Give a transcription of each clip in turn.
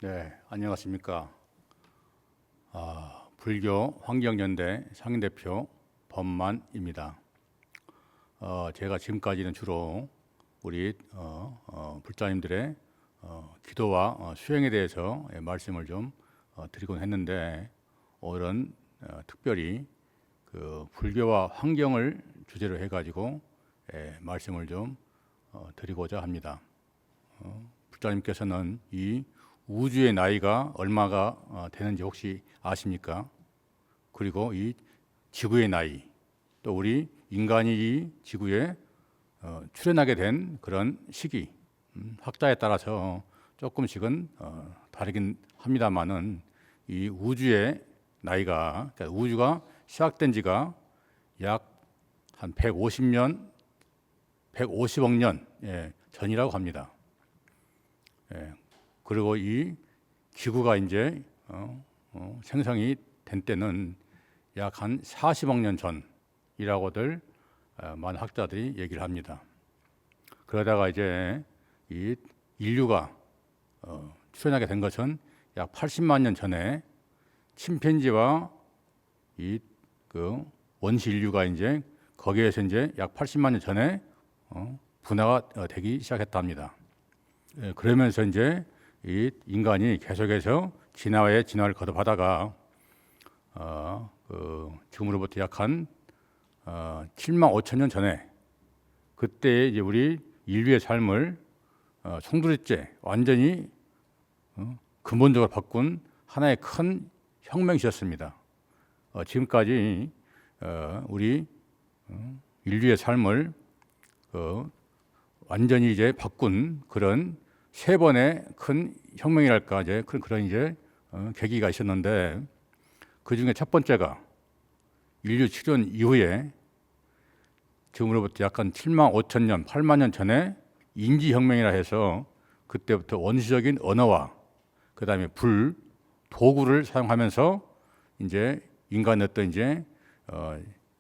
네, 안녕하십니까. 불교 환경연대 상임대표 법만입니다. 제가 지금까지는 주로 우리 불자님들의 기도와 수행에 대해서 말씀을 좀 드리곤 했는데, 오늘은 특별히 그 불교와 환경을 주제로 해가지고 말씀을 좀 드리고자 합니다. 불자님께서는 이 우주의 나이가 얼마가 되는지 혹시 아십니까? 그리고 이 지구의 나이, 또 우리 인간이 이 지구에 출현하게 된 그런 시기, 학자에 따라서 조금씩은 다르긴 합니다만은 이 우주의 나이가, 그러니까 우주가 시작된 지가 약 한 150년, 150억 년 전이라고 합니다. 그리고 이 지구가 이제 생성이 된 때는 약 한 40억 년 전이라고들 많은 학자들이 얘기를 합니다. 그러다가 이제 이 인류가 출현하게 된 것은 약 80만 년 전에 침팬지와 이 그 원시 인류가 이제 거기에서 이제 약 80만 년 전에 분화가 되기 시작했답니다. 그러면서 이제 이 인간이 계속해서 진화의 진화를 거듭하다가 지금으로부터 약 한 7만 5천 년 전에, 그때 이제 우리 인류의 삶을 송두리째 완전히 근본적으로 바꾼 하나의 큰 혁명이 있었습니다. 지금까지 우리 인류의 삶을 완전히 이제 바꾼 그런 세 번의 큰 혁명이랄까, 이제 그런 이제 계기가 있었는데, 그 중에 첫 번째가 인류 출현 이후에 지금으로부터 약간 7만 5천 년, 8만 년 전에 인지혁명이라 해서 그때부터 원시적인 언어와 그 다음에 불, 도구를 사용하면서 이제 인간의 어떤 이제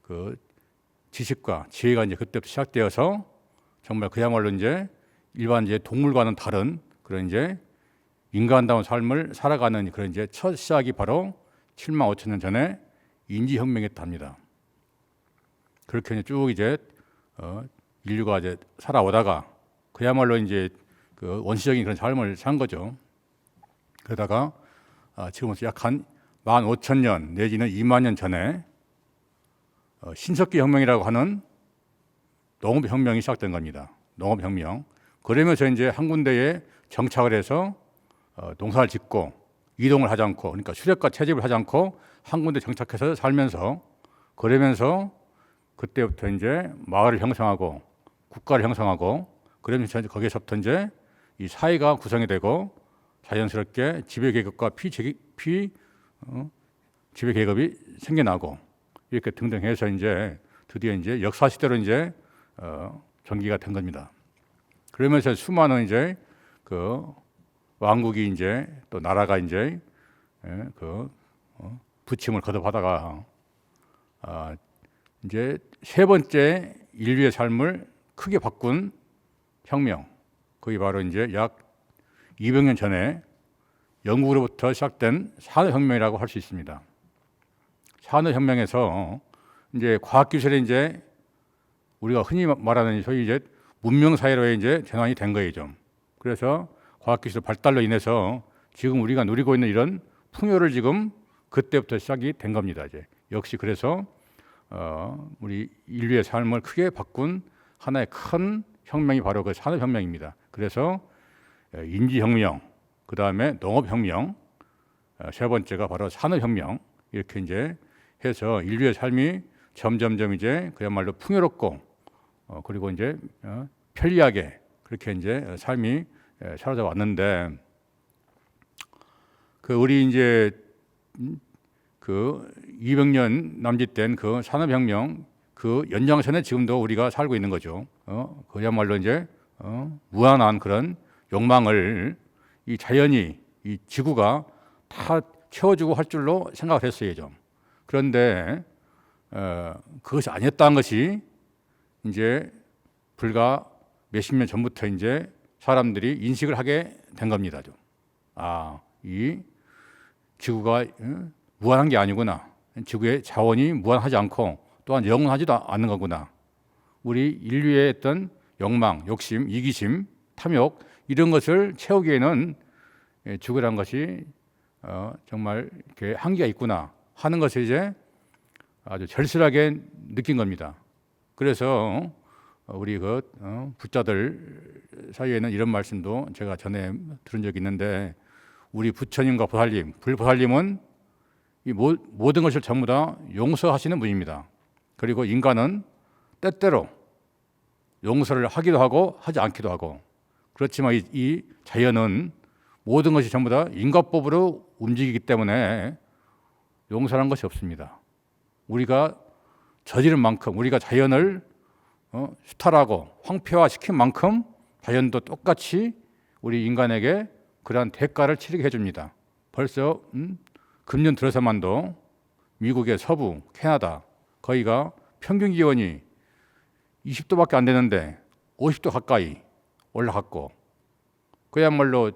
그 지식과 지혜가 이제 그때부터 시작되어서 정말 그야말로 이제 일반 이제 동물과는 다른 그런 이제 인간다운 삶을 살아가는 그런 이제 첫 시작이 바로 7만 5천 년 전에 인지혁명이었답니다. 그렇게 쭉 이제 인류가 이제 살아오다가 그야말로 이제 그 원시적인 그런 삶을 산 거죠. 그러다가 지금부터 약 한 15,000년 내지는 2만 년 전에 신석기 혁명이라고 하는 농업혁명이 시작된 겁니다. 농업혁명. 그러면서 이제 한 군데에 정착을 해서 농사를 짓고 이동을 하지 않고, 그러니까 수렵과 채집을 하지 않고 한 군데 정착해서 살면서, 그러면서 그때부터 이제 마을을 형성하고 국가를 형성하고, 그러면서 거기서부터 이제 이 사회가 구성이 되고 자연스럽게 지배계급과 지배계급이 생겨나고, 이렇게 등등 해서 이제 드디어 이제 역사 시대로 이제 전기가 된 겁니다. 그러면서 수많은 이제 그 왕국이 이제 또 나라가 이제 부침을 거듭하다가 이제 세 번째 인류의 삶을 크게 바꾼 혁명, 그게 바로 이제 약 200년 전에 영국으로부터 시작된 산업혁명이라고 할 수 있습니다. 산업혁명에서 이제 과학기술에 이제 우리가 흔히 말하는 소위 이제 문명사회로 이제 전환이 된 거예요, 좀. 그래서 과학기술 발달로 인해서 지금 우리가 누리고 있는 이런 풍요를 지금 그때부터 시작이 된 겁니다, 이제. 역시 그래서 우리 인류의 삶을 크게 바꾼 하나의 큰 혁명이 바로 그 산업혁명입니다. 그래서 인지혁명, 그 다음에 농업혁명, 세 번째가 바로 산업혁명, 이렇게 이제 해서 인류의 삶이 점점점 이제 그야말로 풍요롭고 그리고 이제 편리하게 그렇게 이제 삶이 사라져 왔는데, 그 우리 이제 그 200년 남짓된 그 산업혁명 그 연장선에 지금도 우리가 살고 있는 거죠. 그야말로 이제 무한한 그런 욕망을 이 자연이, 이 지구가 다 채워주고 할 줄로 생각을 했어요, 좀. 그런데 그것이 아니었다는 것이 이제 불과 몇십 년 전부터 이제 사람들이 인식을 하게 된 겁니다, 좀. 이 지구가 무한한 게 아니구나. 지구의 자원이 무한하지 않고 또한 영원하지도 않는 거구나. 우리 인류의 어떤 욕망, 욕심, 이기심, 탐욕 이런 것을 채우기에는 지구라는 것이 정말 이렇게 한계가 있구나 하는 것을 이제 아주 절실하게 느낀 겁니다. 그래서 우리 부자들 사이에는 이런 말씀도 제가 전에 들은 적이 있는데, 우리 부처님과 보살님, 불보살님은 이 모든 것을 전부 다 용서하시는 분입니다. 그리고 인간은 때때로 용서를 하기도 하고 하지 않기도 하고, 그렇지만 이 자연은 모든 것이 전부 다 인과법으로 움직이기 때문에 용서라는 것이 없습니다. 우리가 저지른 만큼, 우리가 자연을 수탈하고 황폐화시킨 만큼 자연도 똑같이 우리 인간에게 그러한 대가를 치르게 해줍니다. 벌써 금년 들어서만도 미국의 서부, 캐나다 거기가 평균 기온이 20도밖에 안 되는데 50도 가까이 올라갔고, 그야말로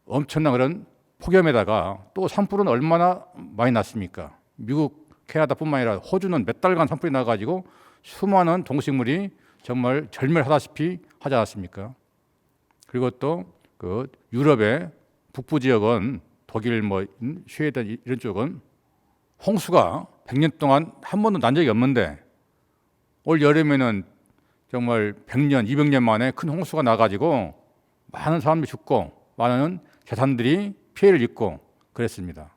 엄청난 그런 폭염에다가 또 산불은 얼마나 많이 났습니까? 미국, 캐나다뿐만 아니라 호주는 몇 달간 산불이 나가지고 수많은 동식물이 정말 절멸하다시피 하지 않았습니까? 그리고 또 유럽의 북부 지역은 독일, 스웨덴 이런 쪽은 홍수가 100년 동안 한 번도 난 적이 없는데, 올 여름에는 정말 100년, 200년 만에 큰 홍수가 나가지고 많은 사람들이 죽고 많은 재산들이 피해를 입고 그랬습니다.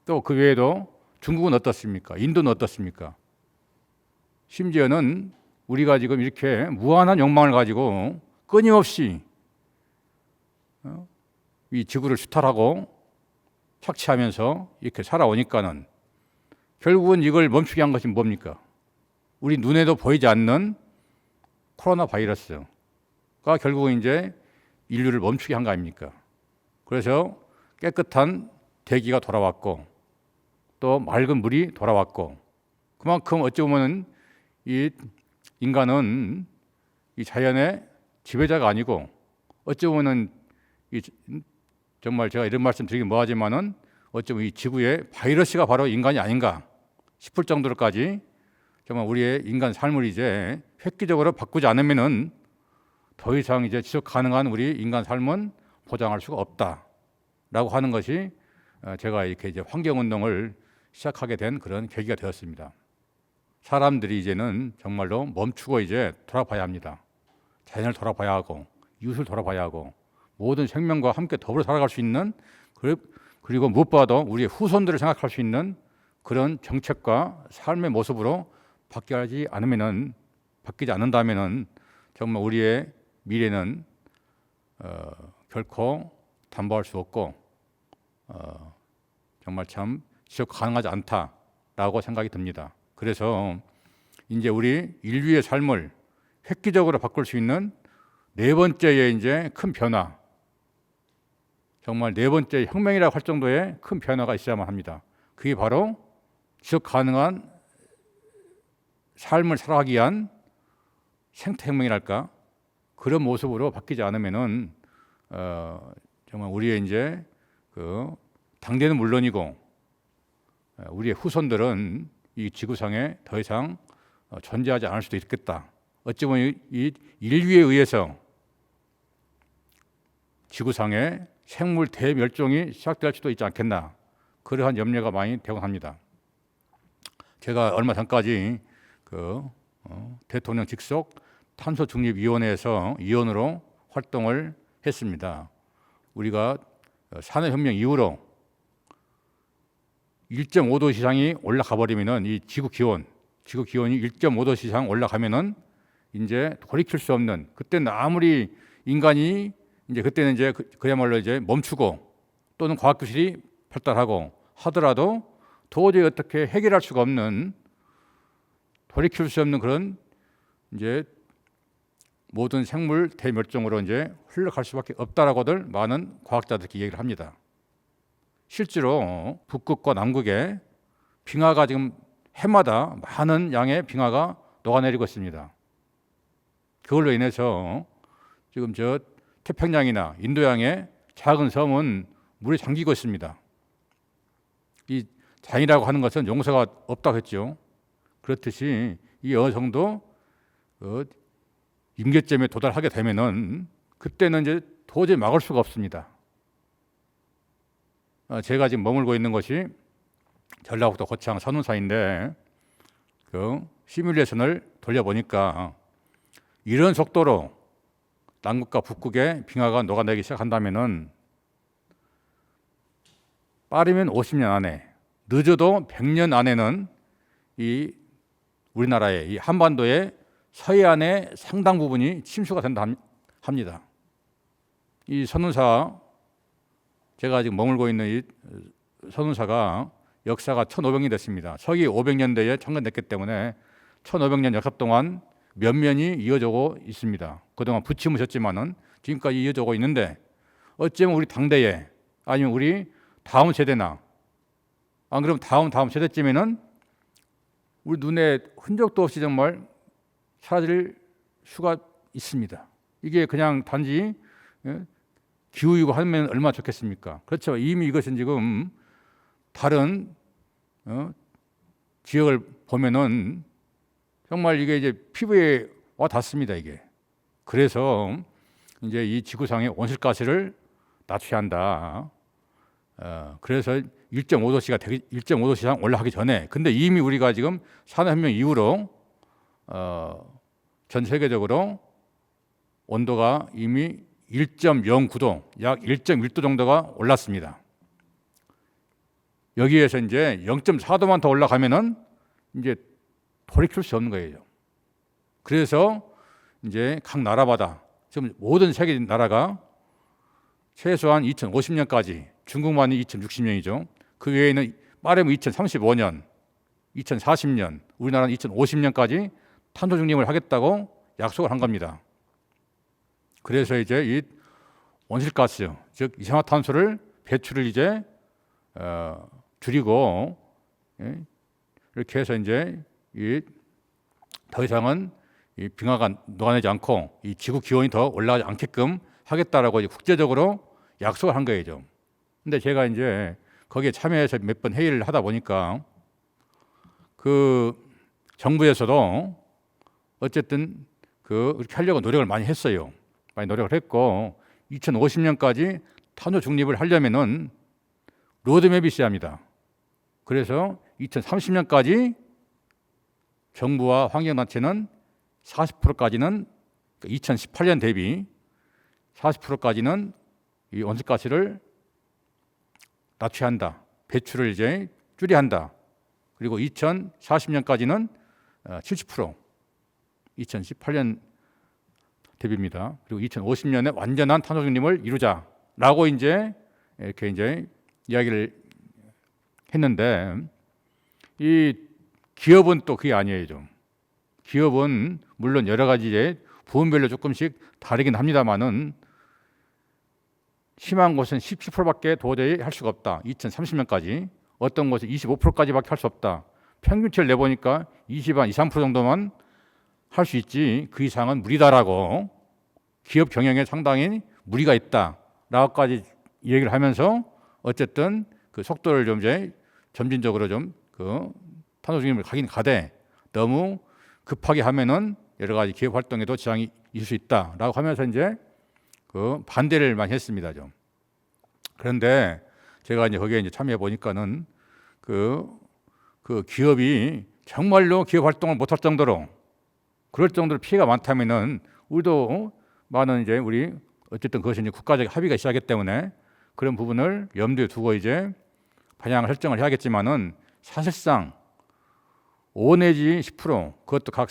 또 그 외에도 중국은 어떻습니까? 인도는 어떻습니까? 심지어는 우리가 지금 이렇게 무한한 욕망을 가지고 끊임없이 이 지구를 수탈하고 착취하면서 이렇게 살아오니까는 결국은 이걸 멈추게 한 것이 뭡니까? 우리 눈에도 보이지 않는 코로나 바이러스가 결국은 이제 인류를 멈추게 한 거 아닙니까? 그래서 깨끗한 대기가 돌아왔고 또 맑은 물이 돌아왔고, 그만큼 어찌 보면 이 인간은 이 자연의 지배자가 아니고, 어찌 보면 정말 제가 이런 말씀 드리긴 뭐하지만은 어찌 보면 이 지구의 바이러스가 바로 인간이 아닌가 싶을 정도로까지 정말 우리의 인간 삶을 이제 획기적으로 바꾸지 않으면은 더 이상 이제 지속 가능한 우리 인간 삶은 보장할 수가 없다라고 하는 것이 제가 이렇게 이제 환경운동을 시작하게 된 그런 계기가 되었습니다. 사람들이 이제는 정말로 멈추고 이제 돌아봐야 합니다. 자연을 돌아봐야 하고 이웃을 돌아봐야 하고 모든 생명과 함께 더불어 살아갈 수 있는, 그리고 무엇보다도 우리의 후손들을 생각할 수 있는 그런 정책과 삶의 모습으로 바뀌지 않는다면은 정말 우리의 미래는 결코 담보할 수 없고 정말 참 지속 가능하지 않다라고 생각이 듭니다. 그래서 이제 우리 인류의 삶을 획기적으로 바꿀 수 있는 네 번째의 이제 큰 변화, 정말 네 번째 혁명이라고 할 정도의 큰 변화가 있어야만 합니다. 그게 바로 지속 가능한 삶을 살아가기 위한 생태혁명이랄까, 그런 모습으로 바뀌지 않으면은 정말 우리의 이제 당대는 물론이고 우리의 후손들은 이 지구상에 더 이상 존재하지 않을 수도 있겠다. 어찌 보면 이 인류에 의해서 지구상의 생물 대멸종이 시작될 수도 있지 않겠나, 그러한 염려가 많이 되곤 합니다. 제가 얼마 전까지 대통령 직속 탄소중립위원회에서 위원으로 활동을 했습니다. 우리가 산업혁명 이후로 1.5도 이상이 올라가 버리면은 이 지구 기온이 1.5도 이상 올라가면은 이제 돌이킬 수 없는, 그때는 아무리 인간이 이제 그때는 이제 그야말로 이제 멈추고 또는 과학기술이 발달하고 하더라도 도저히 어떻게 해결할 수가 없는, 돌이킬 수 없는 그런 이제 모든 생물 대멸종으로 이제 흘러갈 수밖에 없다라고들 많은 과학자들이 얘기를 합니다. 실제로 북극과 남극에 빙하가 지금 해마다 많은 양의 빙하가 녹아내리고 있습니다. 그걸로 인해서 지금 저 태평양이나 인도양의 작은 섬은 물에 잠기고 있습니다. 이 잔이라고 하는 것은 용서가 없다고 했죠. 그렇듯이 이 어성도 임계점에 도달하게 되면은 그때는 이제 도저히 막을 수가 없습니다. 제가 지금 머물고 있는 곳이 전라북도 고창 선운사인데 그 시뮬레이션을 돌려보니까 이런 속도로 남극과 북극의 빙하가 녹아내기 시작한다면은 빠르면 50년 안에, 늦어도 100년 안에는 이 우리나라의 이 한반도의 서해안의 상당 부분이 침수가 된다 합니다. 이 선운사, 제가 지금 머물고 있는 이 선운사가 역사가 1500년 됐습니다. 서기 500년대에 창건됐기 때문에 1500년 역사 동안 면면이 이어져고 있습니다. 그동안 부치무셨지만은 지금까지 이어져고 있는데 어쩌면 우리 당대에 아니면 우리 다음 세대나 안 그러면 다음 세대쯤에는 우리 눈에 흔적도 없이 정말 사라질 수가 있습니다. 이게 그냥 단지 기후이고 하면 얼마나 좋겠습니까? 그렇죠. 이미 이것은 지금 다른 지역을 보면은 정말 이게 이제 피부에 와 닿습니다. 이게. 그래서 이제 이 지구상의 온실가스를 낮춰야 한다. 그래서 1.5도씨가 1.5도 이상 올라가기 전에, 근데 이미 우리가 지금 산업혁명 이후로 전 세계적으로 온도가 이미 1.09도, 약 1.1도 정도가 올랐습니다. 여기에서 이제 0.4도만 더 올라가면은 이제 돌이킬 수 없는 거예요. 그래서 이제 각 나라마다 지금 모든 세계 나라가 최소한 2050년까지, 중국만이 2060년이죠. 그 외에는 빠르면 2035년, 2040년, 우리나라는 2050년까지 탄소 중립을 하겠다고 약속을 한 겁니다. 그래서 이제 이 온실가스, 즉 이산화탄소를 배출을 이제 줄이고, 이렇게 해서 이제 더 이상은 이 빙하가 녹아내지 않고 이 지구 기온이 더 올라가지 않게끔 하겠다라고 이제 국제적으로 약속을 한 거예요. 근데 제가 이제 거기에 참여해서 몇 번 회의를 하다 보니까 그 정부에서도 어쨌든 그렇게 하려고 노력을 많이 했어요. 많이 노력을 했고 2050년까지 탄소 중립을 하려면은 로드맵이 있어야 합니다. 그래서 2030년까지 정부와 환경단체는 40%까지는 2018년 대비 40%까지는 이 온실가스를 낮춰야 한다. 배출을 이제 줄여야 한다. 그리고 2040년까지는 70%, 2018년 대비입니다. 그리고 2050년에 완전한 탄소 중립을 이루자라고 이제 이렇게 이제 이야기를 했는데 이 기업은 또 그게 아니에요. 좀. 기업은 물론 여러 가지 이제 부문별로 조금씩 다르긴 합니다만은 심한 곳은 17%밖에 도저히 할 수가 없다. 2030년까지. 어떤 곳은 25%까지밖에 할 수 없다. 평균치를 내보니까 20한 2, 3% 정도만 할 수 있지 그 이상은 무리다라고 기업 경영에 상당히 무리가 있다라고까지 얘기를 하면서 어쨌든 그 속도를 좀 이제 점진적으로 좀 그 탄소 중립을 가긴 가되 너무 급하게 하면은 여러 가지 기업 활동에도 지장이 있을 수 있다라고 하면서 이제 그 반대를 많이 했습니다. 좀. 그런데 제가 이제 거기에 이제 참여해 보니까는 그 기업이 정말로 기업 활동을 못할 정도로 그럴 정도로 피해가 많다면은 우리도 많은 이제 우리 어쨌든 그것이 이제 국가적 합의가 있어야하기 때문에 그런 부분을 염두에 두고 이제 방향 설정을 해야겠지만은 사실상 5 내지 10% 그것도 각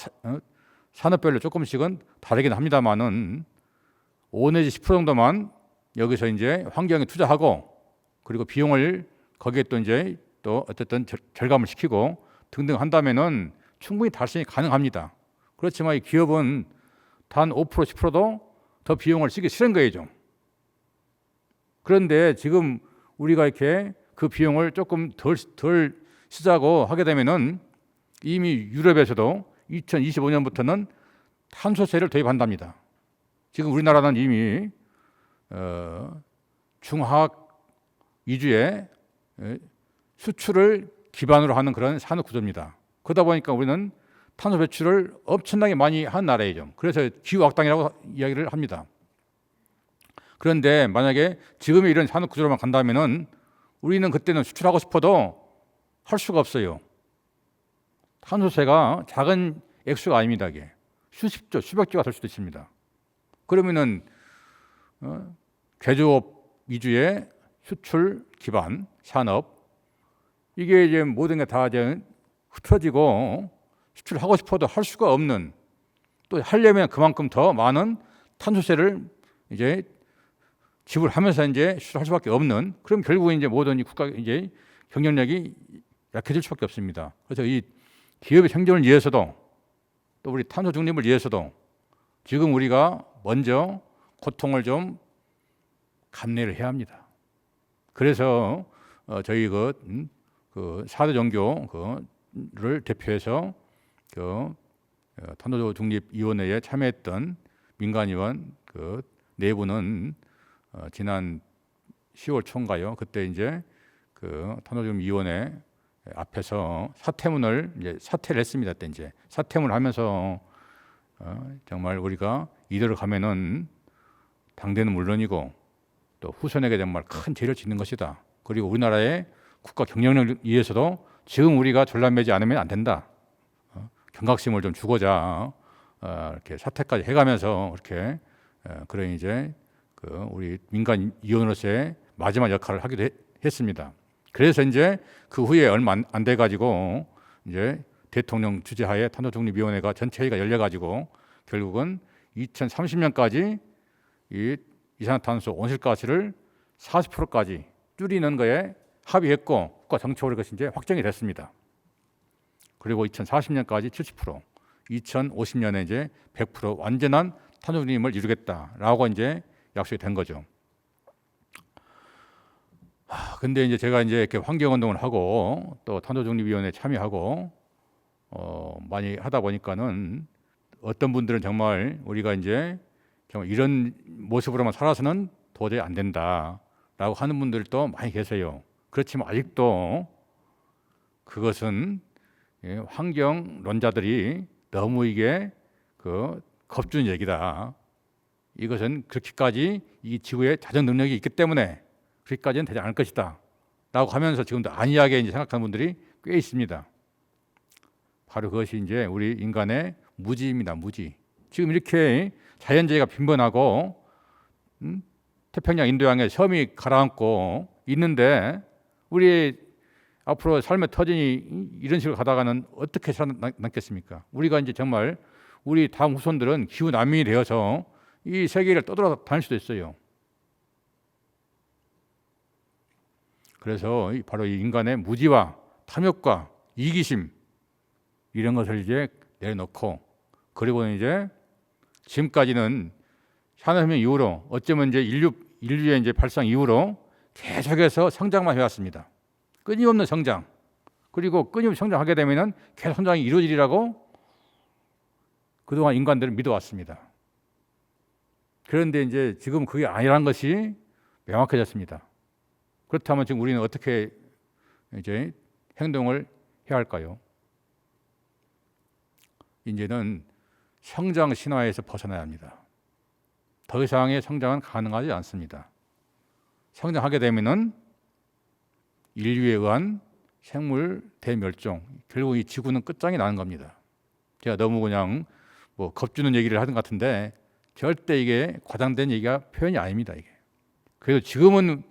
산업별로 조금씩은 다르긴 합니다만은 5 내지 10% 정도만 여기서 이제 환경에 투자하고 그리고 비용을 거기에 또 이제 또 어쨌든 절감을 시키고 등등 한다면은 충분히 달성이 가능합니다. 그렇지만 이 기업은 단 5% 10%도 더 비용을 쓰기 싫은 거예요. 좀. 그런데 지금 우리가 이렇게 그 비용을 조금 덜 쓰자고 하게 되면은 이미 유럽에서도 2025년부터는 탄소세를 도입한답니다. 지금 우리나라는 이미 중화학 위주의 수출을 기반으로 하는 그런 산업 구조입니다. 그러다 보니까 우리는 탄소 배출을 엄청나게 많이 한 나라이죠. 그래서 기후악당이라고 이야기를 합니다. 그런데 만약에 지금의 이런 산업 구조로만 간다면은 우리는 그때는 수출하고 싶어도 할 수가 없어요. 탄소세가 작은 액수가 아닙니다. 이게 수십조, 수백조가 될 수도 있습니다. 그러면은 제조업 위주의 수출 기반 산업, 이게 이제 모든 게 다 이제 흐트러지고 수출하고 싶어도 할 수가 없는, 또 하려면 그만큼 더 많은 탄소세를 이제 지불하면서 이제 수출할 수밖에 없는, 그럼 결국 이제 모든 이 국가 이제 경쟁력이 약해질 수밖에 없습니다. 그래서 이 기업의 생존을 위해서도 또 우리 탄소 중립을 위해서도 지금 우리가 먼저 고통을 좀 감내를 해야 합니다. 그래서 저희 그 4대 종교를 대표해서 탄소 중립 위원회에 참여했던 민간위원 내부는 지난 10월 초인가요? 그때 이제 탄소 중립 위원회 앞에서 사퇴문을 이제 사퇴를 했습니다. 그때 이제 사퇴문을 하면서 정말 우리가 이대로 가면은 당대는 물론이고 또 후손에게 정말 큰 죄를 짓는 것이다. 그리고 우리나라의 국가 경쟁력을 위해서도 지금 우리가 전람매지 않으면 안 된다. 경각심을 좀 주고자 이렇게 사퇴까지 해가면서 이렇게 그런 이제 우리 민간 위원으로서의 마지막 역할을 하기도 했습니다. 그래서 이제 그 후에 얼마 안 돼 가지고 이제 대통령 주재하에 탄소중립위원회가 전체 회의가 열려 가지고 결국은 2030년까지 이 이산화탄소 온실가스를 40%까지 줄이는 거에 합의했고 국가 정책으로 그것이 이제 확정이 됐습니다. 그리고 2040년까지 70%, 2050년에 이제 100% 완전한 탄소 중립을 이루겠다라고 이제 약속이 된 거죠. 근데 이제 제가 이제 이렇게 환경운동을 하고 또 탄소중립위원회에 참여하고 많이 하다 보니까는 어떤 분들은 정말 우리가 이제 정말 이런 모습으로만 살아서는 도저히 안 된다라고 하는 분들도 많이 계세요. 그렇지만 아직도 그것은 환경론자들이 너무 이게 겁주는 얘기다. 이것은 그렇게까지 이 지구에 자정 능력이 있기 때문에 그렇게까지는 되지 않을 것이다 라고 하면서 지금도 안이하게 이제 생각하는 분들이 꽤 있습니다. 바로 그것이 이제 우리 인간의 무지입니다. 무지. 지금 이렇게 자연재해가 빈번하고 태평양 인도양에 섬이 가라앉고 있는데 우리 앞으로 삶의 터전이 이런 식으로 가다가는 어떻게 살아남겠습니까? 우리가 이제 정말 우리 다음 후손들은 기후 난민이 되어서 이 세계를 떠돌아다닐 수도 있어요. 그래서 바로 이 인간의 무지와 탐욕과 이기심 이런 것을 이제 내려놓고, 그리고 이제 지금까지는 산업혁명 이후로 어쩌면 이제 인류의 이제 발상 이후로 계속해서 성장만 해왔습니다. 끊임없는 성장. 그리고 끊임없이 성장하게 되면은 계속 성장이 이루어지리라고 그동안 인간들은 믿어왔습니다. 그런데 이제 지금 그게 아니라는 것이 명확해졌습니다. 그렇다면 지금 우리는 어떻게 이제 행동을 해야 할까요? 이제는 성장 신화에서 벗어나야 합니다. 더 이상의 성장은 가능하지 않습니다. 성장하게 되면은 인류에 의한 생물 대멸종, 결국 이 지구는 끝장이 나는 겁니다. 제가 너무 그냥 겁주는 얘기를 하는 것 같은데 절대 이게 과장된 얘기가 표현이 아닙니다. 이게. 그래서 지금은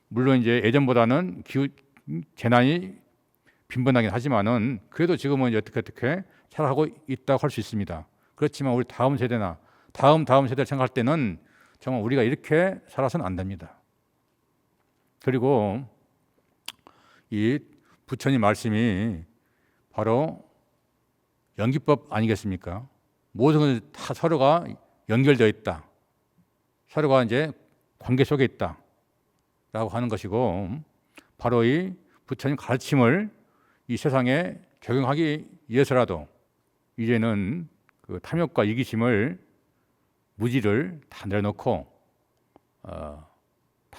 물론 이제 예전보다는 기후 재난이 빈번하긴 하지만은 그래도 지금은 어떻게 살아가고 있다고 할 수 있습니다. 그렇지만 우리 다음 세대나 다음 세대를 생각할 때는 정말 우리가 이렇게 살아서는 안 됩니다. 그리고 이 부처님 말씀이 바로 연기법 아니겠습니까? 모든 것이 다 서로가 연결되어 있다. 서로가 이제 관계 속에 있다. 라고 하는 것이고, 바로 이 부처님 가르침을 이 세상에 적용하기 위해서라도 이제는 그 탐욕과 이기심을 무지를 다 내려놓고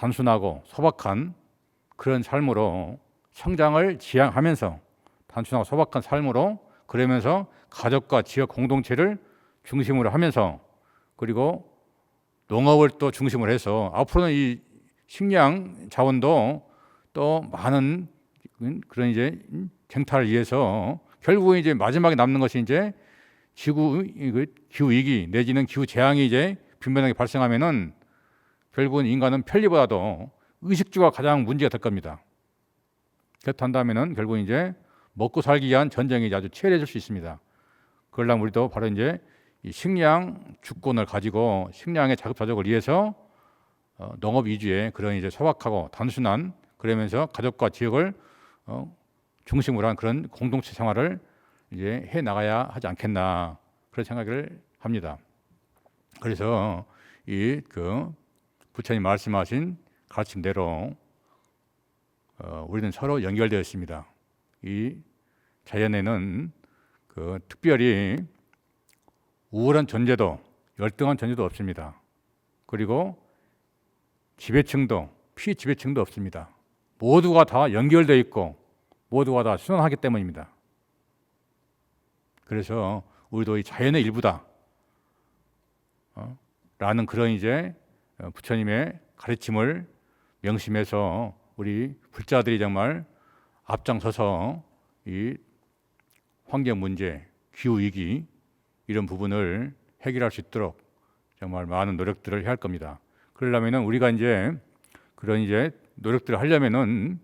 단순하고 소박한 그런 삶으로 성장을 지향하면서 단순하고 소박한 삶으로 그러면서 가족과 지역 공동체를 중심으로 하면서 그리고 농업을 또 중심으로 해서 앞으로는 이 식량 자원도 또 많은 그런 이제 쟁탈을 위해서 결국은 이제 마지막에 남는 것이 이제 기후 위기 내지는 기후 재앙이 이제 빈번하게 발생하면은 결국은 인간은 편리보다도 의식주가 가장 문제가 될 겁니다. 그렇다면은 결국 이제 먹고 살기 위한 전쟁이 아주 치열해질 수 있습니다. 그러려면 우리도 바로 이제 이 식량 주권을 가지고 식량의 자급자족을 위해서 농업 위주의 그런 이제 소박하고 단순한 그러면서 가족과 지역을 중심으로 한 그런 공동체 생활을 이제 해 나가야 하지 않겠나 그런 생각을 합니다. 그래서 이 부처님 말씀하신 가르침대로 우리는 서로 연결되어 있습니다. 이 자연에는 특별히 우월한 존재도 열등한 존재도 없습니다. 그리고 지배층도 피지배층도 없습니다. 모두가 다 연결되어 있고 모두가 다 순환하기 때문입니다. 그래서 우리도 이 자연의 일부다 라는 그런 이제 부처님의 가르침을 명심해서 우리 불자들이 정말 앞장서서 이 환경 문제, 기후 위기 이런 부분을 해결할 수 있도록 정말 많은 노력들을 해야 할 겁니다. 그러려면은 우리가 이제 그런 이제 노력들을 하려면은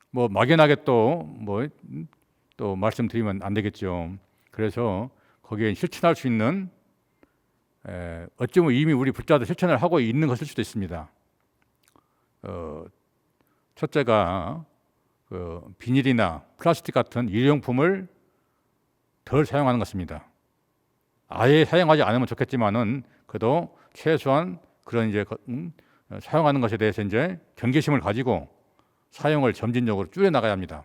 뭐 막연하게 또 말씀드리면 안 되겠죠. 그래서 거기에 실천할 수 있는 어쩌면 이미 우리 불자들 실천을 하고 있는 것일 수도 있습니다. 첫째가 비닐이나 플라스틱 같은 일회용품을 덜 사용하는 것입니다. 아예 사용하지 않으면 좋겠지만은 그래도 최소한 그런 이제 사용하는 것에 대해서 이제 경계심을 가지고 사용을 점진적으로 줄여 나가야 합니다.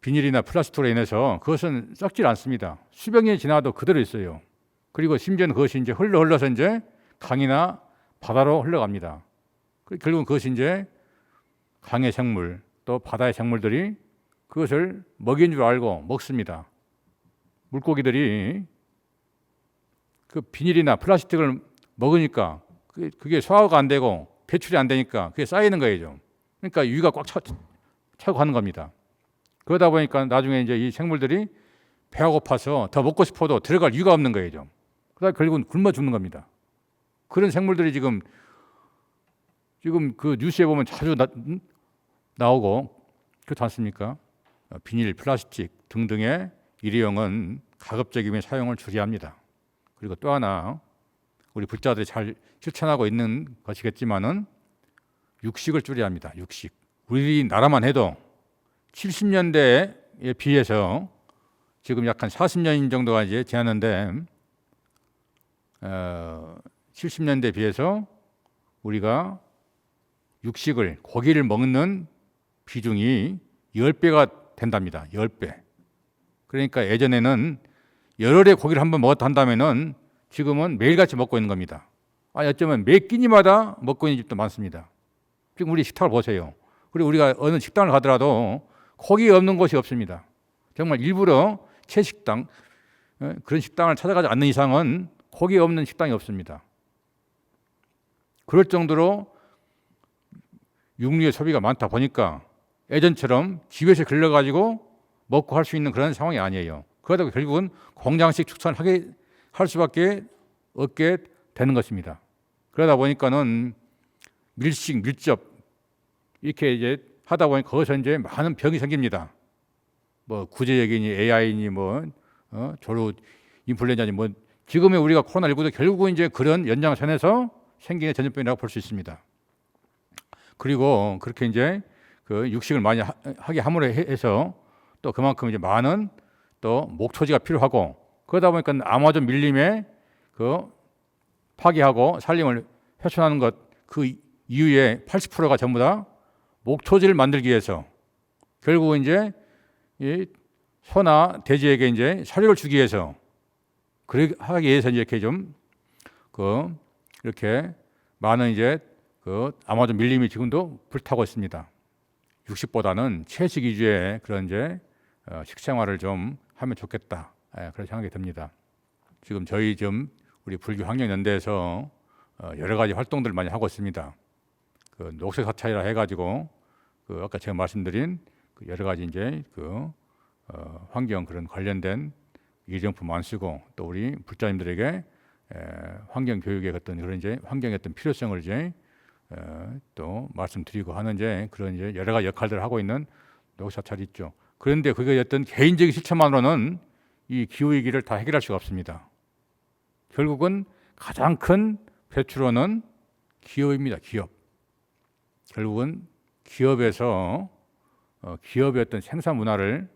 비닐이나 플라스틱으로 인해서 그것은 썩질 않습니다. 수백 년이 지나도 그대로 있어요. 그리고 심지어는 그것이 이제 흘러서 이제 강이나 바다로 흘러갑니다. 결국은 그것이 이제 강의 생물 또 바다의 생물들이 그것을 먹이인 줄 알고 먹습니다. 물고기들이 그 비닐이나 플라스틱을 먹으니까 그게 소화가 안 되고 배출이 안 되니까 그게 쌓이는 거예요. 그러니까 위가 꽉 차고 가는 겁니다. 그러다 보니까 나중에 이제 이 생물들이 배가 고파서 더 먹고 싶어도 들어갈 이유가 없는 거예요. 그러다 결국은 굶어 죽는 겁니다. 그런 생물들이 지금 그 뉴스에 보면 자주 나오고 그렇지 않습니까? 비닐, 플라스틱 등등의 일회용은 가급적이면 사용을 줄여야 합니다. 그리고 또 하나 우리 불자들이 잘 실천하고 있는 것이겠지만은 육식을 줄여야 합니다. 육식. 우리나라만 해도 70년대에 비해서 지금 약 한 40년 정도가 이제 지났는데 70년대에 비해서 우리가 육식을 고기를 먹는 비중이 10배가 된답니다. 10배. 그러니까 예전에는 열흘에 고기를 한번 먹었다 한다면은 지금은 매일같이 먹고 있는 겁니다. 어쩌면 매 끼니마다 먹고 있는 집도 많습니다. 지금 우리 식탁을 보세요. 그리고 우리가 어느 식당을 가더라도 고기 없는 곳이 없습니다. 정말 일부러 채식당 그런 식당을 찾아가지 않는 이상은 고기 없는 식당이 없습니다. 그럴 정도로 육류의 소비가 많다 보니까 예전처럼 집에서 길러가지고 먹고 할 수 있는 그런 상황이 아니에요. 그러다 결국은 공장식 축산을 할 수밖에 없게 되는 것입니다. 그러다 보니까는 밀식, 밀접 이렇게 이제 하다 보니까 거기서 이제 많은 병이 생깁니다. 뭐 구제역이니 AI니 조류 인플루엔자니 지금의 우리가 코로나19도 결국은 이제 그런 연장선에서 생기는 전염병이라고 볼 수 있습니다. 그리고 그렇게 이제 그 육식을 많이 하게 함으로 해서 또 그만큼 이제 많은 또 목초지가 필요하고 그러다 보니까 아마존 밀림에 파괴하고 산림을 훼손하는 것 그 이후에 80%가 전부 다 목초지를 만들기 위해서 결국은 이제 이 소나 돼지에게 이제 사료를 주기 위해서 그렇게 하기 위해서 이렇게 좀 이렇게 많은 이제 그 아마존 밀림이 지금도 불타고 있습니다. 육식보다는 채식 위주의 그런 이제 식생활을 좀 하면 좋겠다. 그런 생각이 듭니다. 지금 저희 우리 불교 환경연대에서 여러 가지 활동들을 많이 하고 있습니다. 그 녹색 사찰이라 해가지고 그 아까 제가 말씀드린 그 여러 가지 이제 환경 그런 관련된 일용품 안 쓰고 또 우리 불자님들에게 환경 교육의 어떤 그런 이제 환경의 어떤 필요성을 이제 또 말씀드리고 하는 이제 그런 이제 여러 가지 역할들을 하고 있는 녹색 사찰이 있죠. 그런데 그게 어떤 개인적인 실천만으로는 이 기후 위기를 다 해결할 수가 없습니다. 결국은 가장 큰 배출원은 기업입니다. 기업. 결국은 기업에서 기업의 어떤 생산 문화를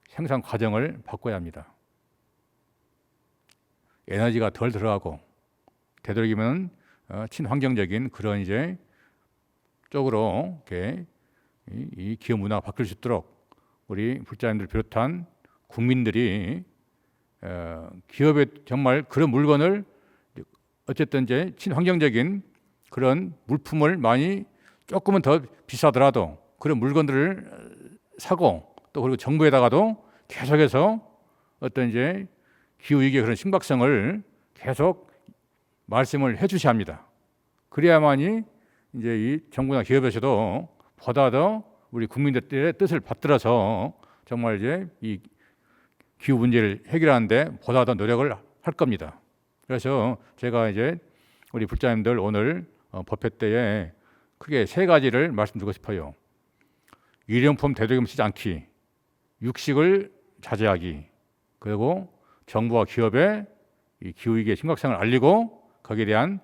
생산 과정을 바꿔야 합니다. 에너지가 덜 들어가고 되도록이면 친환경적인 그런 이제 쪽으로 이렇게 이 기업 문화가 바뀔 수 있도록 우리 불자님들 비롯한 국민들이 기업에 정말 그런 물건을 어쨌든 이제 친환경적인 그런 물품을 많이 조금은 더 비싸더라도 그런 물건들을 사고 또 그리고 정부에다가도 계속해서 어떤 이제 기후 위기의 그런 심각성을 계속 말씀을 해주셔야 합니다. 그래야만이 이제 이 정부나 기업에서도 보다 더 우리 국민들의 뜻을 받들어서 정말 이제 이 기후 문제를 해결하는데 보다 더 노력을 할 겁니다. 그래서 제가 이제 우리 불자님들 오늘 법회 때에 크게 3가지를 말씀드리고 싶어요. 일용품 되도록이면 쓰지 않기, 육식을 자제하기, 그리고 정부와 기업의 이 기후 위기의 심각성을 알리고 거기에 대한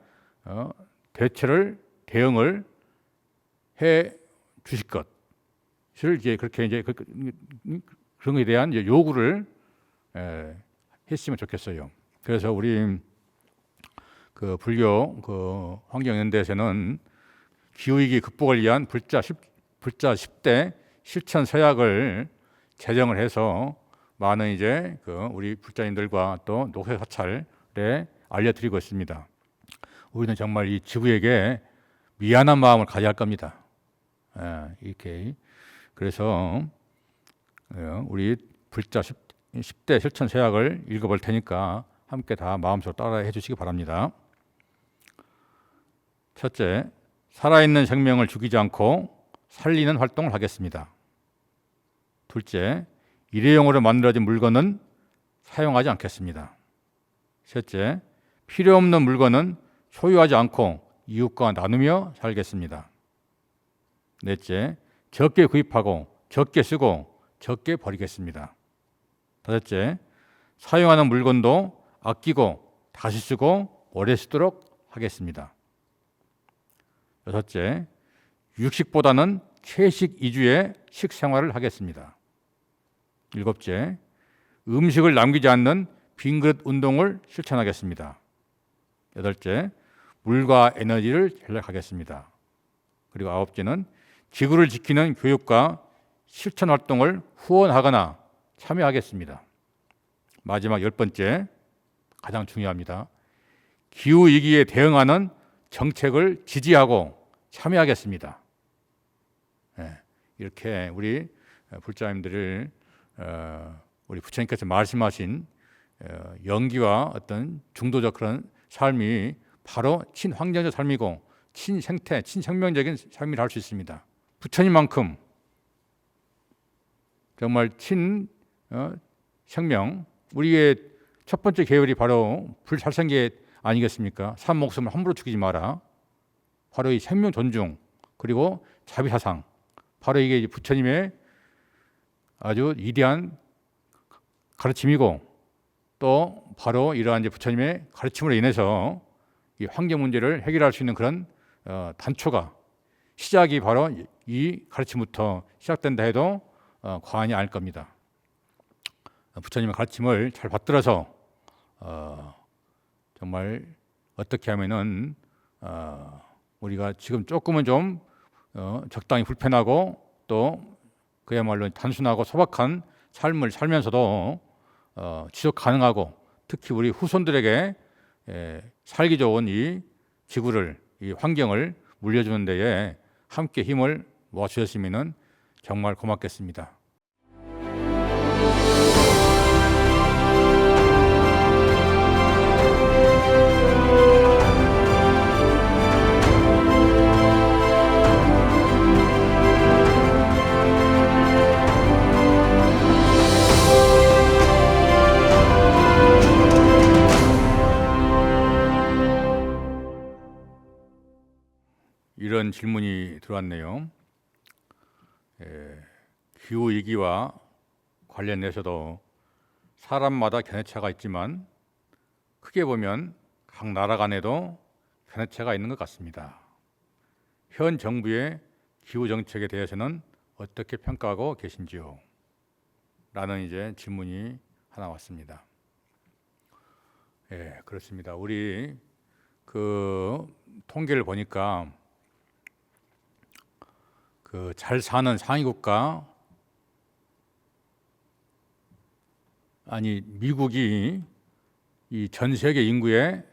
대응을 해 주실 것을 이제 그렇게 이제 그런 것에 대한 이제 요구를 했으면 좋겠어요. 그래서 우리 그 불교 그 환경연대에서는 기후 위기 극복을 위한 불자 10대 실천 서약을 제정을 해서 많은 이제 우리 불자님들과 또 녹색 사찰에 알려드리고 있습니다. 우리는 정말 이 지구에게 미안한 마음을 가져야 할 겁니다. 이렇게 그래서 우리 불자 10대 실천 서약을 읽어볼 테니까 함께 다 마음속으로 따라해 주시기 바랍니다. 첫째, 살아있는 생명을 죽이지 않고 살리는 활동을 하겠습니다. 둘째, 일회용으로 만들어진 물건은 사용하지 않겠습니다. 셋째, 필요 없는 물건은 소유하지 않고 이웃과 나누며 살겠습니다. 넷째, 적게 구입하고 적게 쓰고 적게 버리겠습니다. 다섯째, 사용하는 물건도 아끼고 다시 쓰고 오래 쓰도록 하겠습니다. 여섯째, 육식보다는 채식 위주의 식생활을 하겠습니다. 일곱째, 음식을 남기지 않는 빈그릇 운동을 실천하겠습니다. 여덟째, 물과 에너지를 절약하겠습니다. 그리고 아홉째는 지구를 지키는 교육과 실천 활동을 후원하거나 참여하겠습니다. 마지막 10번째, 가장 중요합니다. 기후 위기에 대응하는 정책을 지지하고 참여하겠습니다. 이렇게 우리 불자님들을 우리 부처님께서 말씀하신 영기와 어떤 중도적 그런 삶이 바로 친환경적 삶이고 친생태, 친생명적인 삶이라 할 수 있습니다. 부처님만큼 정말 친생명, 우리의 첫 번째 계율이 바로 불살생계 아니겠습니까? 산 목숨을 함부로 죽이지 마라. 바로 이 생명 존중 그리고 자비사상, 바로 이게 부처님의 아주 위대한 가르침이고 또 바로 이러한 이제 부처님의 가르침으로 인해서 이 환경 문제를 해결할 수 있는 그런 단초가 시작이 바로 이 가르침부터 시작된다 해도 과언이 아닐 겁니다. 부처님의 가르침을 잘 받들어서 정말 어떻게 하면은 우리가 지금 조금은 좀 적당히 불편하고 또 그야말로 단순하고 소박한 삶을 살면서도 지속 가능하고 특히 우리 후손들에게 살기 좋은 이 지구를, 이 환경을 물려주는 데에 함께 힘을 모아주셨으면 정말 고맙겠습니다. 이런 질문이 들어왔네요. 기후위기와 관련해서도 사람마다 견해차가 있지만 크게 보면 각 나라 간에도 견해차가 있는 것 같습니다. 현 정부의 기후정책에 대해서는 어떻게 평가하고 계신지요? 라는 이제 질문이 하나 왔습니다. 그렇습니다. 우리 그 통계를 보니까 그 잘 사는 상위 국가, 미국이 이 전 세계 인구의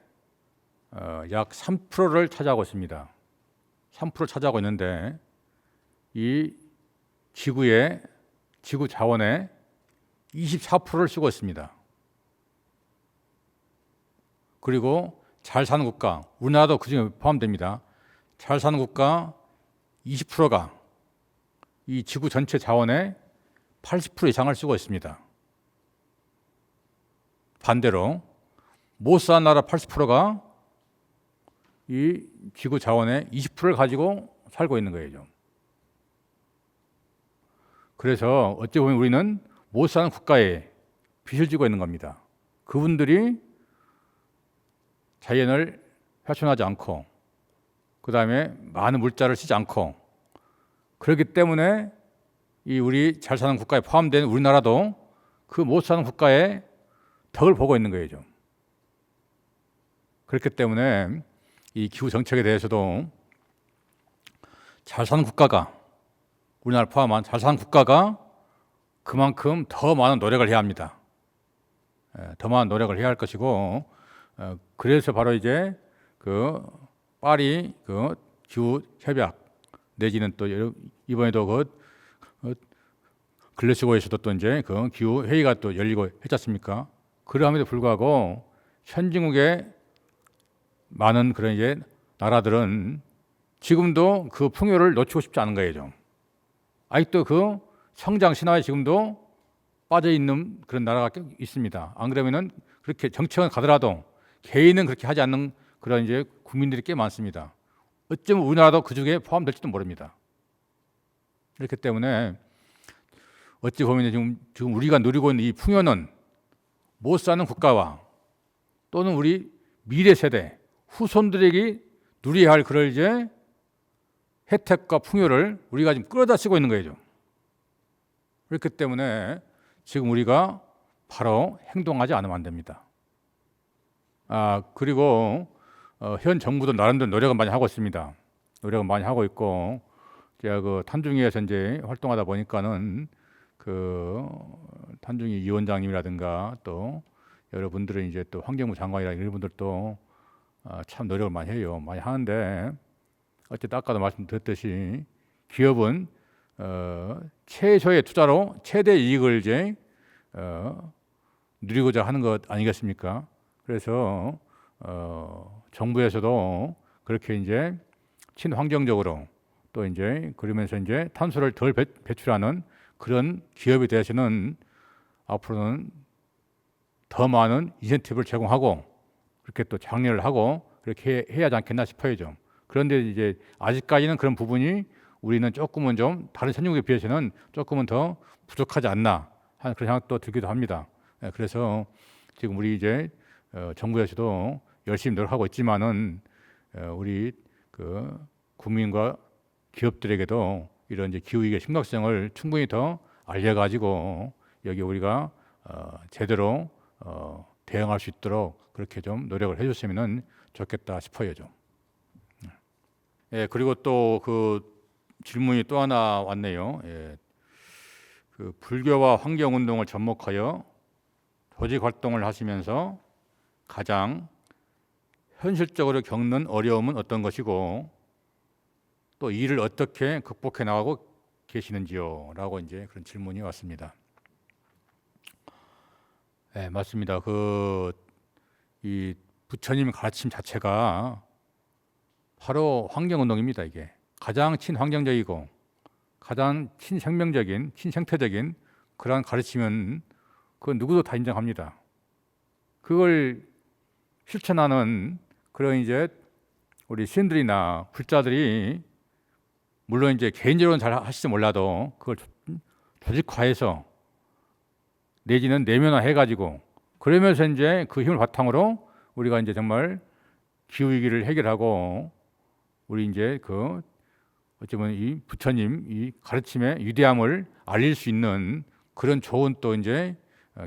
약 3%를 차지하고 있습니다. 3% 차지하고 있는데 이 지구 자원의 24%를 쓰고 있습니다. 그리고 잘 사는 국가, 우리나라도 그중에 포함됩니다. 잘 사는 국가 20%가 이 지구 전체 자원의 80% 이상을 쓰고 있습니다. 반대로 못 사는 나라 80%가 이 지구 자원의 20%를 가지고 살고 있는 거예요. 그래서 어찌 보면 우리는 못 사는 국가에 빚을 지고 있는 겁니다. 그분들이 자연을 훼손하지 않고 그 다음에 많은 물자를 쓰지 않고 그렇기 때문에 이 우리 잘 사는 국가에 포함된 우리나라도 그 못 사는 국가의 덕을 보고 있는 거예요. 그렇기 때문에 이 기후 정책에 대해서도 잘 사는 국가가, 우리나라 포함한 잘 사는 국가가 그만큼 더 많은 노력을 해야 합니다. 더 많은 노력을 해야 할 것이고, 그래서 바로 이제 그 파리 그 기후 협약 내지는 또 이번에도 글래스고에서도 또 이제 그 기후 회의가 또 열리고 했지 않습니까? 그러함에도 불구하고 선진국의 많은 그런 이제 나라들은 지금도 그 풍요를 놓치고 싶지 않은 거예요. 아직도 그 성장 신화에 지금도 빠져 있는 그런 나라가 있습니다. 안 그러면은 그렇게 정책을 가더라도 개인은 그렇게 하지 않는 그런 이제 국민들이 꽤 많습니다. 어쩌면 우리나라도 그 중에 포함될지도 모릅니다. 그렇기 때문에 어찌 보면 지금 우리가 누리고 있는 이 풍요는 못 사는 국가와 또는 우리 미래 세대 후손들에게 누려야 할 그럴 이제 혜택과 풍요를 우리가 지금 끌어다 쓰고 있는 거예요. 그렇기 때문에 지금 우리가 바로 행동하지 않으면 안 됩니다. 그리고 현 정부도 나름대로 노력을 많이 하고 있습니다. 노력을 많이 하고 있고, 제가 그 탄중위에서 이제 활동하다 보니까는 그 탄중위 위원장님이라든가 또 여러분들은 이제 또 환경부 장관이라 이런 분들도 참 노력을 많이 해요. 많이 하는데 어쨌든 아까도 말씀드렸듯이 기업은 최소의 투자로 최대 이익을 이제 누리고자 하는 것 아니겠습니까? 그래서 정부에서도 그렇게 이제 친환경적으로 또 이제 그러면서 이제 탄소를 덜 배출하는 그런 기업에 대해서는 앞으로는 더 많은 인센티브를 제공하고 그렇게 또 장려를 하고 그렇게 해야 하지 않겠나 싶어요 좀. 그런데 이제 아직까지는 그런 부분이 우리는 조금은 좀 다른 선진국에 비해서는 조금은 더 부족하지 않나 하는 그런 생각도 들기도 합니다. 그래서 지금 우리 이제 정부에서도 열심히 노력하고 있지만은 우리 그 국민과 기업들에게도 이런 이제 기후위기의 심각성을 충분히 더 알려가지고 여기 우리가 제대로 대응할 수 있도록 그렇게 좀 노력을 해줬으면 좋겠다 싶어요 좀. 그리고 또 그 질문이 또 하나 왔네요. 그 불교와 환경운동을 접목하여 조직 활동을 하시면서 가장 현실적으로 겪는 어려움은 어떤 것이고 또 이를 어떻게 극복해 나가고 계시는지요? 라고 이제 그런 질문이 왔습니다. 네, 맞습니다. 이 부처님 가르침 자체가 바로 환경운동입니다. 이게 가장 친환경적이고 가장 친생명적인, 친생태적인 그러한 가르침은 그 누구도 다 인정합니다. 그걸 실천하는 그런 이제 우리 신들이나 불자들이 물론 이제 개인적으로는 잘 하실지 몰라도 그걸 조직화해서 내지는 내면화해가지고 그러면서 이제 그 힘을 바탕으로 우리가 이제 정말 기후 위기를 해결하고 우리 이제 어쩌면 이 부처님 이 가르침의 위대함을 알릴 수 있는 그런 좋은 또 이제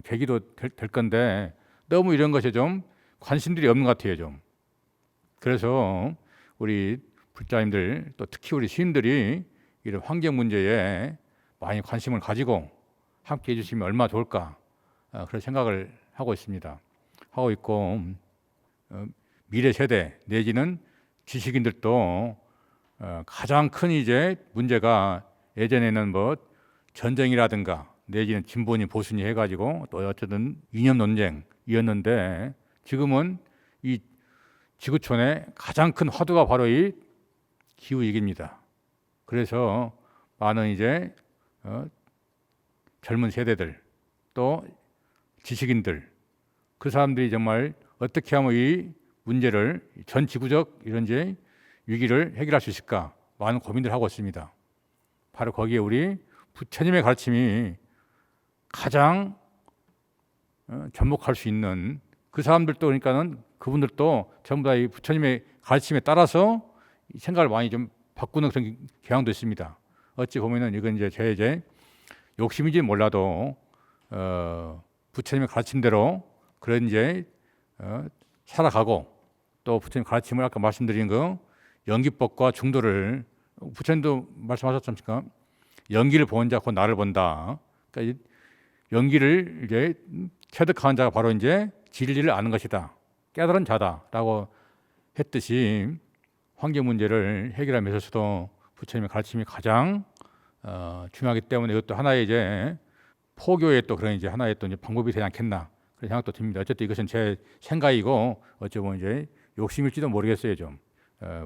계기도 될 건데 너무 이런 것에 좀 관심들이 없는 것 같아요 좀. 그래서 우리 불자님들 또 특히 우리 시인들이 이런 환경 문제에 많이 관심을 가지고 함께 해주시면 얼마나 좋을까 그런 생각을 하고 있습니다. 하고 있고 미래 세대 내지는 지식인들도 가장 큰 이제 문제가 예전에는 뭐 전쟁이라든가 내지는 진보니 보수니 해가지고 또 어쨌든 이념 논쟁이었는데 지금은 이 지구촌의 가장 큰 화두가 바로 이 기후 위기입니다. 그래서 많은 이제 젊은 세대들 또 지식인들 그 사람들이 정말 어떻게 하면 이 문제를 전 지구적 이런 이제 위기를 해결할 수 있을까 많은 고민들 하고 있습니다. 바로 거기에 우리 부처님의 가르침이 가장 접목할 수 있는 그 사람들도 그러니까는 그분들도 전부 다 이 부처님의 가르침에 따라서 생각을 많이 좀 바꾸는 그런 경향도 있습니다. 어찌 보면은 이건 이제 제 욕심인지 몰라도 부처님의 가르침대로 그런 이제 살아가고 또 부처님 가르침을 아까 말씀드린 연기법과 중도를 부처님도 말씀하셨지 않습니까? 연기를 보는 자 곧 나를 본다. 그러니까 연기를 이제 체득한 자가 바로 이제 진리를 아는 것이다. 깨달은 자다라고 했듯이 환경 문제를 해결하는 데 있어서도 부처님의 가르침이 가장 중요하기 때문에 이것도 하나의 이제 포교의 또 그런 이제 하나의 또 이제 방법이 되지 않겠나 그런 생각도 듭니다. 어쨌든 이것은 제 생각이고 어찌 보면 이제 욕심일지도 모르겠어요 좀.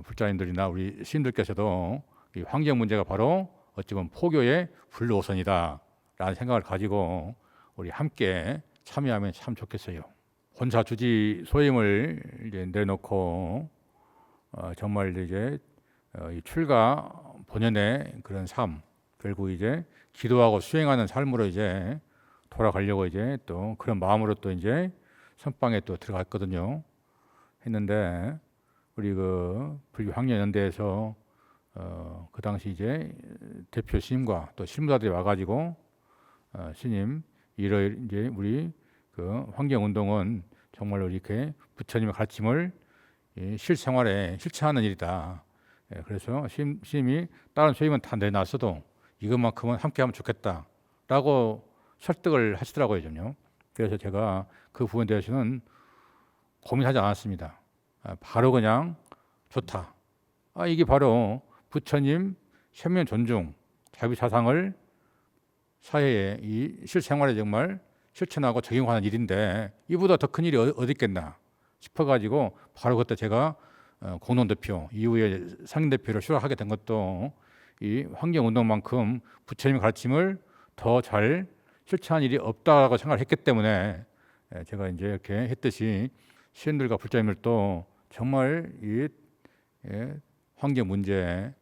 불자님들이나 우리 시인들께서도 이 환경 문제가 바로 어찌 보면 포교의 불로선이다라는 생각을 가지고 우리 함께 참여하면 참 좋겠어요. 혼사 주지 소임을 이제 내놓고 정말 이제 이 출가 본연의 그런 삶 결국 이제 기도하고 수행하는 삶으로 이제 돌아가려고 이제 또 그런 마음으로 또 이제 선방에 또 들어갔거든요. 했는데 우리 불교 황련연대에서 그 당시 이제 대표 스님과 또 실무자들이 와가지고 스님 이제 우리 환경 운동은 정말로 이렇게 부처님의 가르침을 실생활에 실천하는 일이다. 그래서 스님이 다른 소임은 다 내놨어도 이것만큼은 함께하면 좋겠다라고 설득을 하시더라고요, 좀요. 그래서 제가 그 부분에 대해서는 고민하지 않았습니다. 바로 그냥 좋다. 이게 바로 부처님 생명 존중, 자비사상을 사회에 이 실생활에 정말 실천하고 적용하는 일인데 이보다 더 큰 일이 어디 있겠나 싶어가지고 바로 그때 제가 공동대표 이후에 상임대표를 수락하게 된 것도 이 환경운동만큼 부처님의 가르침을 더 잘 실천한 일이 없다고 생각을 했기 때문에 제가 이제 이렇게 했듯이 시인들과 불자님들도 정말 이 환경 문제에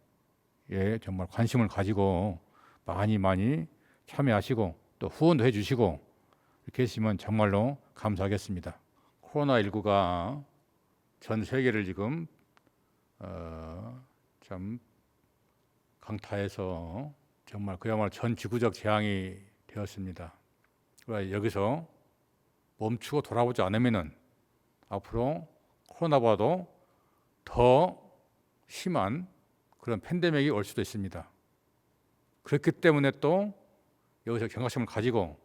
정말 관심을 가지고 많이 참여하시고 또 후원도 해주시고 이렇게 했으면 정말로 감사하겠습니다. 코로나19가 전 세계를 지금 참 강타해서 정말 그야말로 전 지구적 재앙이 되었습니다. 그러나 여기서 멈추고 돌아보지 않으면은 앞으로 코로나보다도 더 심한 그런 팬데믹이 올 수도 있습니다. 그렇기 때문에 또 여기서 경각심을 가지고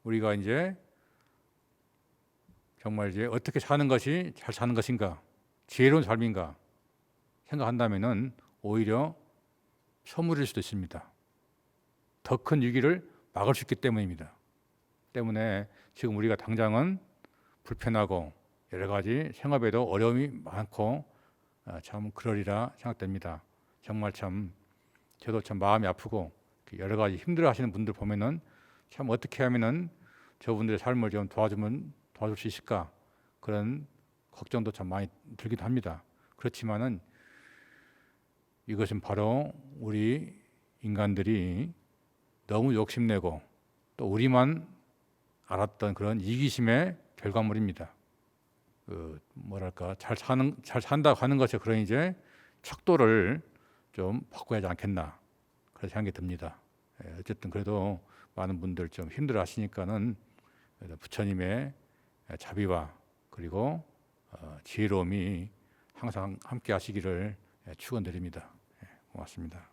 우리가 이제 정말 이제 어떻게 사는 것이 잘 사는 것인가 지혜로운 삶인가 생각한다면은 오히려 선물일 수도 있습니다. 더 큰 위기를 막을 수 있기 때문입니다. 때문에 지금 우리가 당장은 불편하고 여러 가지 생업에도 어려움이 많고 참 그러리라 생각됩니다. 정말 참 저도 참 마음이 아프고 여러 가지 힘들어하시는 분들 보면은 참 어떻게 하면은 저분들의 삶을 좀 도와줄 수 있을까 그런 걱정도 참 많이 들기도 합니다. 그렇지만은 이것은 바로 우리 인간들이 너무 욕심내고 또 우리만 알았던 그런 이기심의 결과물입니다. 뭐랄까 잘 산다고 하는 것에 그런 이제 척도를 좀 바꿔야 하지 않겠나 그런 생각이 듭니다. 어쨌든 그래도 많은 분들 좀 힘들어하시니까는 부처님의 자비와 그리고 지혜로움이 항상 함께 하시기를 축원드립니다. 고맙습니다.